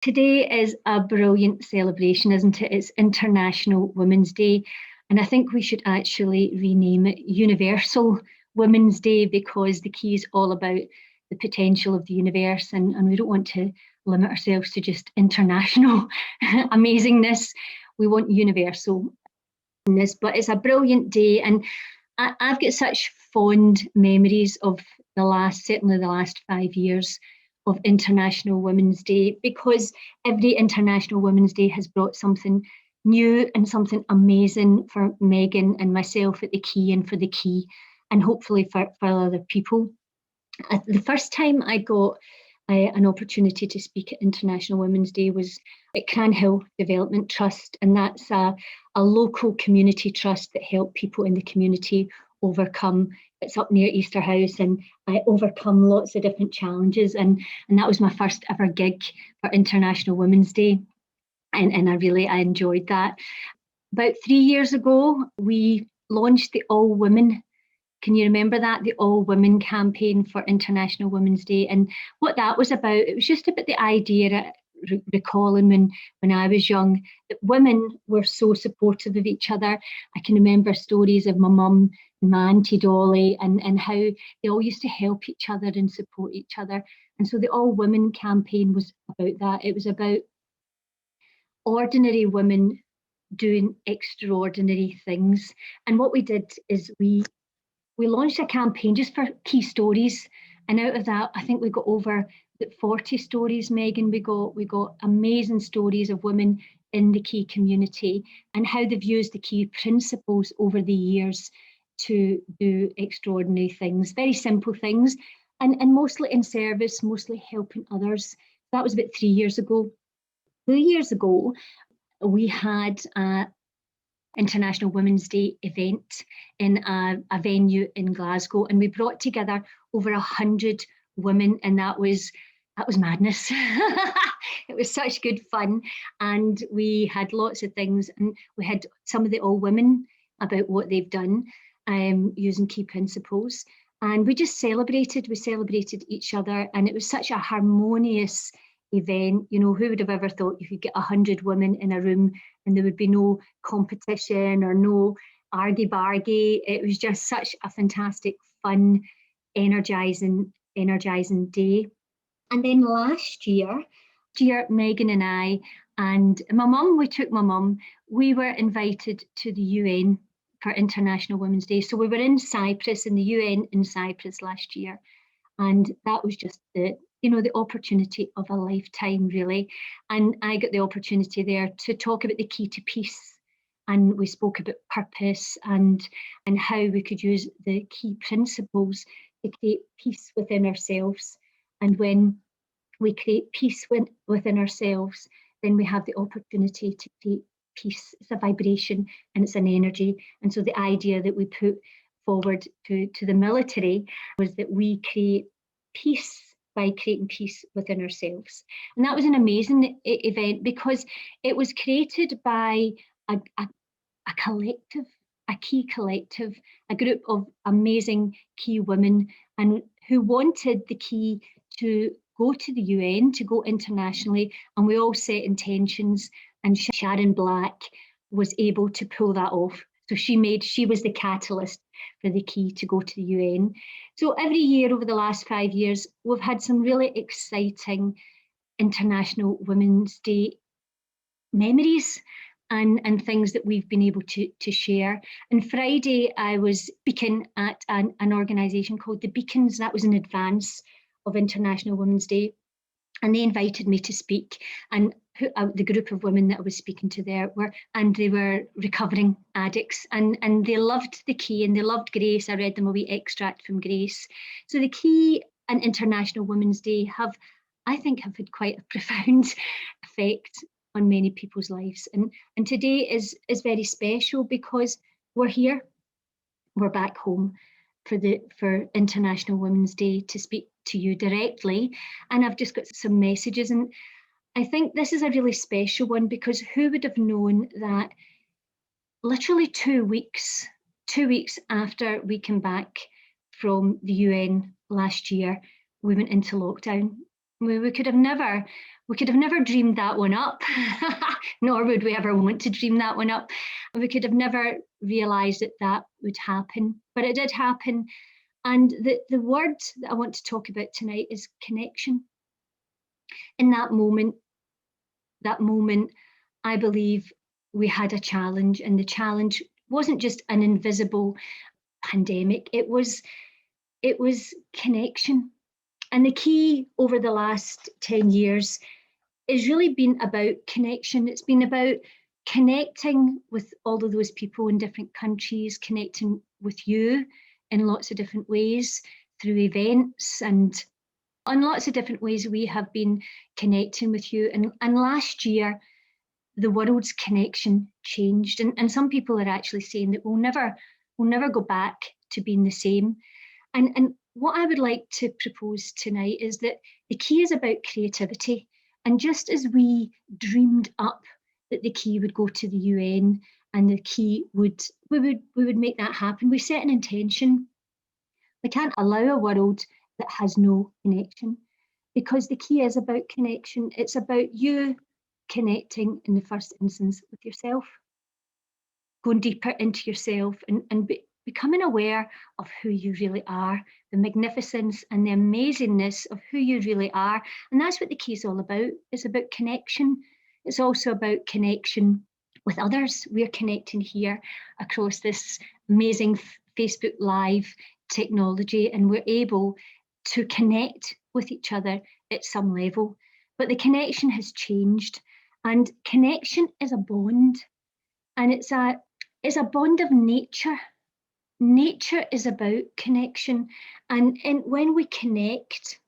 Today is a brilliant celebration, isn't it? It's International Women's Day. And I think we should actually rename it Universal Women's Day, because the key is all about the potential of the universe. And we don't want to limit ourselves to just international amazingness. We want universal. But it's a brilliant day. And I've got such fond memories of certainly the last 5 years of International Women's Day, because every International Women's Day has brought something new and something amazing for Megan and myself at the Key, and for the Key, and hopefully for other people. The first time I got an opportunity to speak at International Women's Day was at Cranhill Development Trust, and that's a local community trust that help people in the community overcome. It's up near Easterhouse, and I overcome lots of different challenges, and that was my first ever gig for International Women's Day, and I enjoyed that. About 3 years ago, we launched the All Women. Can you remember that? The All Women campaign for International Women's Day. And what that was about, it was just about the idea, recalling when I was young, that women were so supportive of each other. I can remember stories of my mum and my Auntie Dolly, and how they all used to help each other and support each other. And so the All Women campaign was about that. It was about ordinary women doing extraordinary things. And what we did is we launched a campaign just for key stories, and out of that, I think we got over 40 stories, Megan. We got amazing stories of women in the Key community and how they've used the Key principles over the years to do extraordinary things, very simple things, and mostly in service, mostly helping others. That was about 3 years ago. 2 years ago, we had International Women's Day event in a venue in Glasgow, and we brought together over 100 women, and that was madness. It was such good fun, and we had lots of things, and we had some of the All Women about what they've done using Key principles, and we celebrated each other, and it was such a harmonious event. You know, who would have ever thought you could get 100 women in a room and there would be no competition or no argy-bargy. It was just such a fantastic, fun, energizing day. And then last year, Megan and I and my mum, we were invited to the UN for International Women's Day. So we were in Cyprus, in the UN in Cyprus last year. And that was just the opportunity of a lifetime, really. And I got the opportunity there to talk about the key to peace. And we spoke about purpose and how we could use the key principles to create peace within ourselves. And when we create peace within ourselves, then we have the opportunity to create peace. It's a vibration and it's an energy. And so the idea that we put forward to the military was that we create peace by creating peace within ourselves. And that was an amazing event, because it was created by a collective, a Key collective, a group of amazing Key women, and who wanted the Key to go to the UN, to go internationally, and we all set intentions, and Sharon Black was able to pull that off. So she was the catalyst for the Key to go to the UN. So every year over the last 5 years, we've had some really exciting International Women's Day memories and things that we've been able to share. And Friday, I was speaking at an organisation called The Beacons. That was in advance of International Women's Day. And they invited me to speak. And the group of women that I was speaking to there they were recovering addicts, and they loved the Key and they loved Grace. I read them a wee extract from Grace. So the Key and International Women's Day have had quite a profound effect on many people's lives. And today is very special, because we're here, we're back home for International Women's Day to speak to you directly. And I've just got some messages, and I think this is a really special one, because who would have known that literally 2 weeks after we came back from the UN last year, we went into lockdown. We could have never We could have never dreamed that one up, nor would we ever want to dream that one up. We could have never realised that that would happen, but it did happen. And the word that I want to talk about tonight is connection. In that moment, I believe we had a challenge, and the challenge wasn't just an invisible pandemic, it was connection. And the key over the last 10 years has really been about connection. It's been about connecting with all of those people in different countries, connecting with you in lots of different ways through events, and on lots of different ways we have been connecting with you. And last year, the world's connection changed. And some people are actually saying that we'll never go back to being the same. And what I would like to propose tonight is that the key is about creativity. And just as we dreamed up that the key would go to the UN and the key we would make that happen, we set an intention. We can't allow a world that has no connection, because the key is about connection. It's about you connecting in the first instance with yourself, going deeper into yourself and becoming aware of who you really are, the magnificence and the amazingness of who you really are. And that's what the key is all about. It's about connection. It's also about connection with others. We're connecting here across this amazing Facebook Live technology, and we're able to connect with each other at some level. But the connection has changed, and connection is a bond, and it's a bond of nature. Nature is about connection, and when we connect,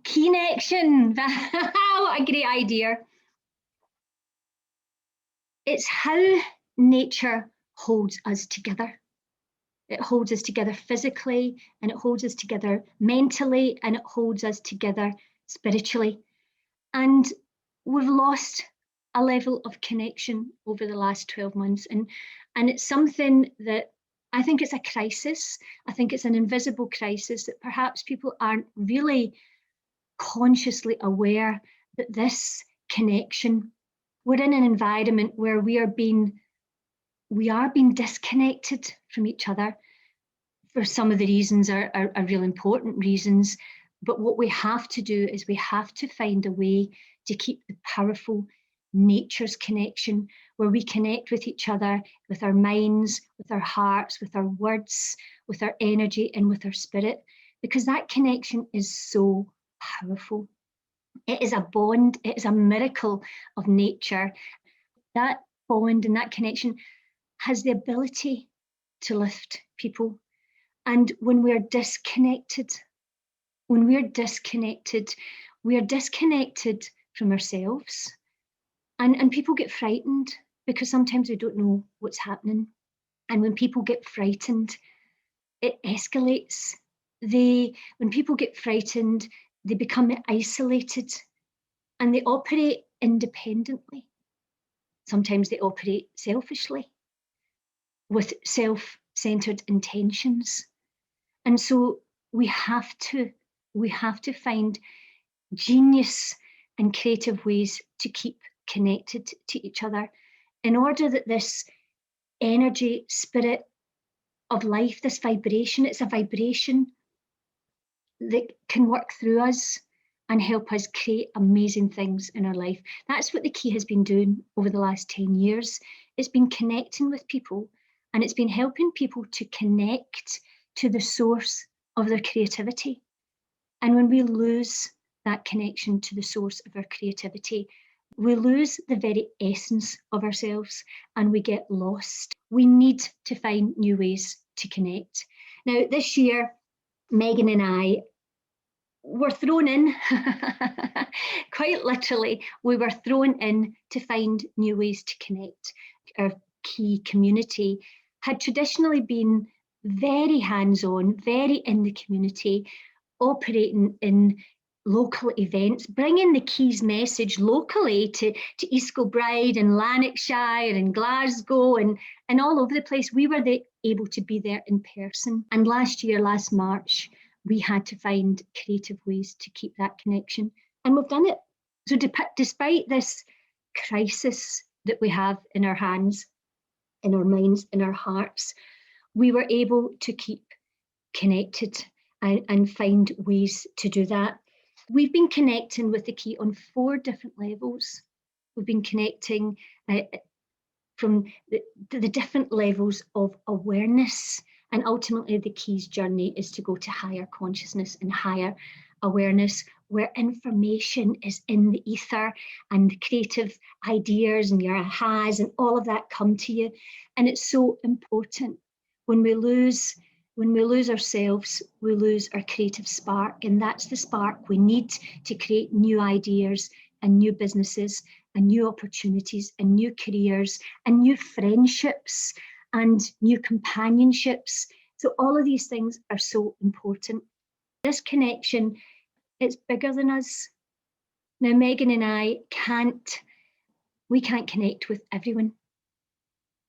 connection, what a great idea. It's how nature holds us together. It holds us together physically, and it holds us together mentally, and it holds us together spiritually. And we've lost a level of connection over the last 12 months. And it's something that I think it's a crisis. I think it's an invisible crisis that perhaps people aren't really consciously aware that this connection, we're in an environment where we are being disconnected from each other. For some of the reasons are real important reasons, but what we have to do is we have to find a way to keep the powerful nature's connection, where we connect with each other, with our minds, with our hearts, with our words, with our energy, and with our spirit, because that connection is so powerful. It is a bond, it is a miracle of nature. That bond and that connection has the ability to lift people. And when we're disconnected, we are disconnected from ourselves. And people get frightened because sometimes we don't know what's happening. And when people get frightened, it escalates. When people get frightened, they become isolated, and they operate independently. Sometimes they operate selfishly with self-centered intentions. And so we have to find genius and creative ways to keep connected to each other, in order that this energy, spirit of life, this vibration, it's a vibration that can work through us and help us create amazing things in our life. That's what the key has been doing over the last 10 years. It's been connecting with people, and it's been helping people to connect to the source of their creativity. And when we lose that connection to the source of our creativity, we lose the very essence of ourselves and we get lost. We need to find new ways to connect. Now, this year, Megan and I were thrown in, quite literally, we were thrown in to find new ways to connect. Our key community had traditionally been very hands-on, very in the community, operating in local events, bringing the Keys message locally to East Kilbride and Lanarkshire and Glasgow and all over the place. We were able to be there in person. And last March, we had to find creative ways to keep that connection. And we've done it. So despite this crisis that we have in our hands, in our minds, in our hearts, we were able to keep connected and find ways to do that. We've been connecting with the key on 4 different levels. We've been connecting from the different levels of awareness. And ultimately, the key's journey is to go to higher consciousness and higher awareness, where information is in the ether and creative ideas and your ahas and all of that come to you. And it's so important. When we lose ourselves, we lose our creative spark. And that's the spark we need to create new ideas and new businesses and new opportunities and new careers and new friendships and new companionships. So all of these things are so important. This connection, it's bigger than us. Now, Megan and I can't connect with everyone,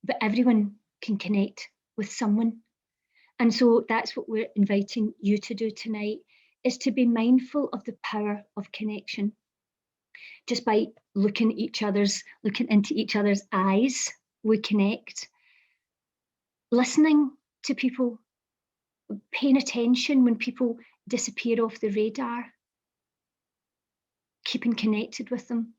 but everyone can connect with someone. And so that's what we're inviting you to do tonight, is to be mindful of the power of connection. Just by looking into each other's eyes, we connect. Listening to people, paying attention when people disappear off the radar, keeping connected with them.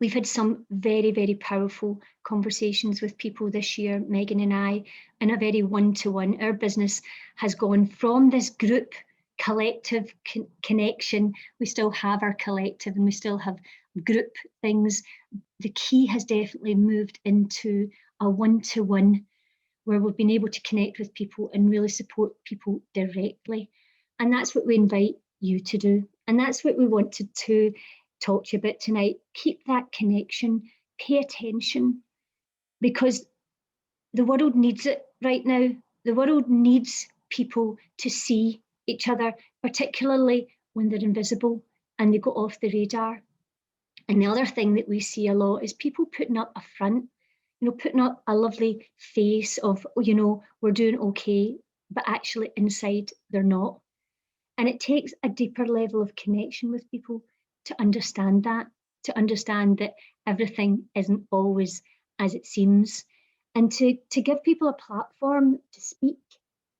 We've had some very, very powerful conversations with people this year, Megan and I, in a very one-to-one. Our business has gone from this group collective connection. We still have our collective and we still have group things. The key has definitely moved into a one-to-one, where we've been able to connect with people and really support people directly. And that's what we invite you to do. And that's what we wanted to talk to you about tonight. Keep that connection, pay attention, because the world needs it right now. The world needs people to see each other, particularly when they're invisible and they go off the radar. And the other thing that we see a lot is people putting up a front, putting up a lovely face of, we're doing okay, but actually inside they're not. And it takes a deeper level of connection with people to understand that everything isn't always as it seems, and to give people a platform to speak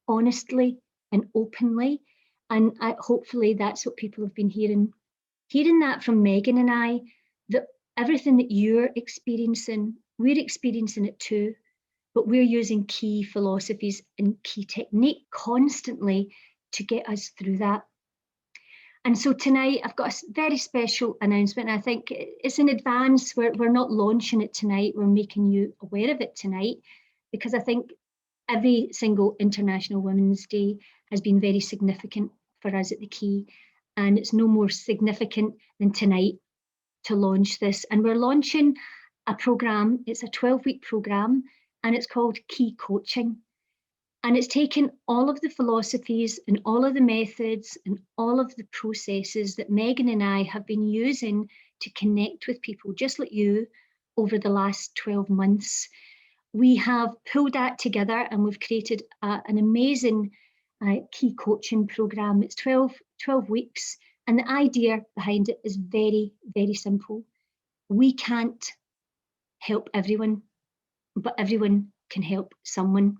honestly and openly. And hopefully that's what people have been hearing that from Megan and I, that everything that you're experiencing, we're experiencing it too, but we're using key philosophies and key technique constantly to get us through that. And so tonight I've got a very special announcement. I think it's in advance. We're not launching it tonight. We're making you aware of it tonight, because I think every single International Women's Day has been very significant for us at the Key. And it's no more significant than tonight to launch this. And we're launching a program. It's a 12-week program, and it's called Key Coaching. And it's taken all of the philosophies and all of the methods and all of the processes that Megan and I have been using to connect with people just like you over the last 12 months. We have pulled that together and we've created an amazing key coaching program. It's 12 weeks. And the idea behind it is very, very simple. We can't help everyone, but everyone can help someone.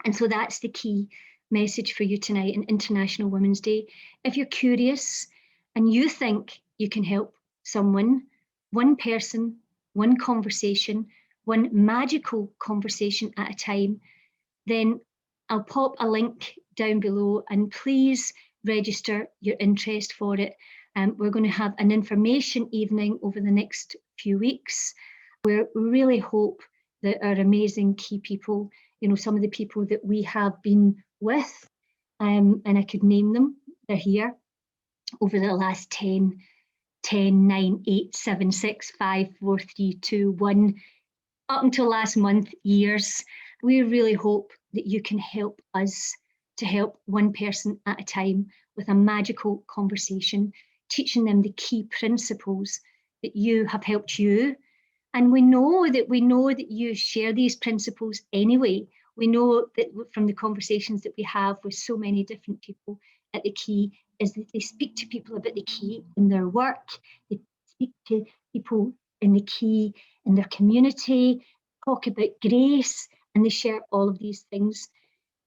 And so that's the key message for you tonight on International Women's Day. If you're curious and you think you can help someone, one person, one conversation, one magical conversation at a time, then I'll pop a link down below and please register your interest for it. We're going to have an information evening over the next few weeks where we really hope that our amazing key people, some of the people that we have been with, and I could name them, they're here over the last 10, 9, 8, 7, 6, 5, 4, 3, 2, 1, up until last month, years. We really hope that you can help us to help one person at a time with a magical conversation, teaching them the key principles that you have helped you. And we know that you share these principles anyway. We know that from the conversations that we have with so many different people at the Key, is that they speak to people about the Key in their work, they speak to people in the key in their community, talk about grace, and they share all of these things.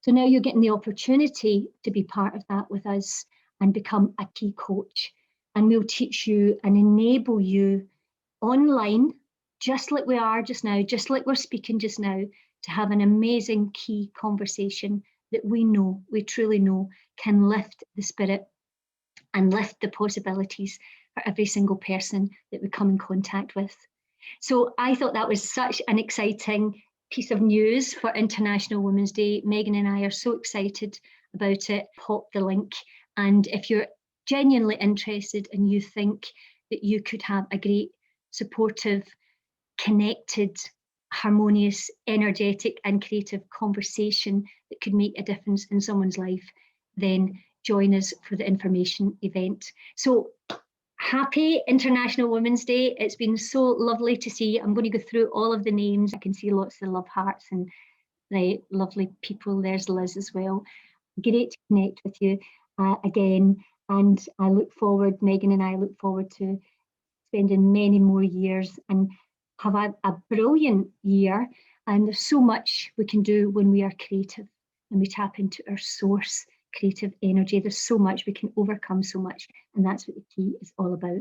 So now you're getting the opportunity to be part of that with us and become a key coach. And we'll teach you and enable you online, just like we are just now, just like we're speaking just now, to have an amazing key conversation that we know, we truly know, can lift the spirit and lift the possibilities for every single person that we come in contact with. So I thought that was such an exciting piece of news for International Women's Day. Megan and I are so excited about it. Pop the link. And if you're genuinely interested and you think that you could have a great, supportive, connected, harmonious, energetic, and creative conversation that could make a difference in someone's life, then join us for the information event. So happy International Women's Day. It's been so lovely to see. I'm going to go through all of the names. I can see lots of love hearts and the lovely people. There's Liz as well. Great to connect with you again. And I look forward, Megan and I look forward to spending many more years and have a brilliant year. And there's so much we can do when we are creative and we tap into our source creative energy. There's so much we can overcome, so much, and that's what the key is all about.